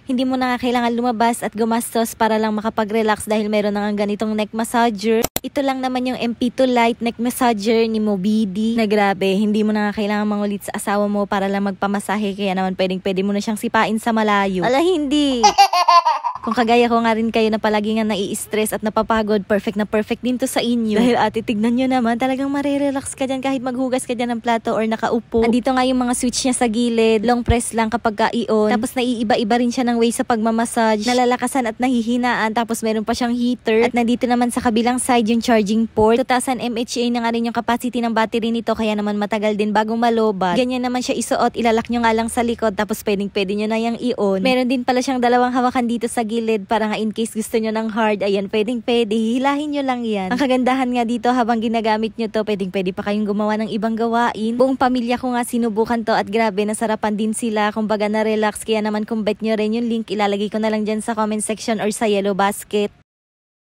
Hindi mo na nga kailangan lumabas at gumastos para lang makapag-relax dahil meron na nga ganitong neck massager. Ito lang naman yung MP2 Lite neck massager ni Mobidi na grabe, hindi mo na nga kailangan mangulit sa asawa mo para lang magpamasahe, kaya naman pwede mo na siyang sipain sa malayo. Ala hindi! Kung kagaya ko nga rin kayo na palagi nga nai-stress at napapagod, perfect na perfect din to sa inyo. Dahil ate, tignan nyo naman, talagang marirelax ka dyan kahit maghugas ka dyan ng plato or nakaupo. Andito nga yung mga switch niya sa gilid, long press lang kapag ka-i-on. Tapos naiiba-iba rin siya ng way sa pagmamassage, nalalakasan at nahihinaan, tapos meron pa siyang heater. At nandito naman sa kabilang side yung charging port. 2000 mAh na nga rin yung capacity ng battery nito, kaya naman matagal din bagong malobat. Ganyan naman siya isuot, ilalak nyo nga lang sa likod, tapos pwede nyo na yung i-on. Meron din pala siyang dalawang hawakan dito sa gilid para nga in case gusto nyo ng hard, ayan, pwede, hihilahin nyo lang yan. Ang kagandahan nga dito, habang ginagamit nyo to, pwede pa kayong gumawa ng ibang gawain. Buong pamilya ko nga sinubukan to at grabe, nasarapan din sila, kumbaga na relax, kaya naman kung bet nyo rin yung link, ilalagay ko na lang dyan sa comment section or sa yellow basket.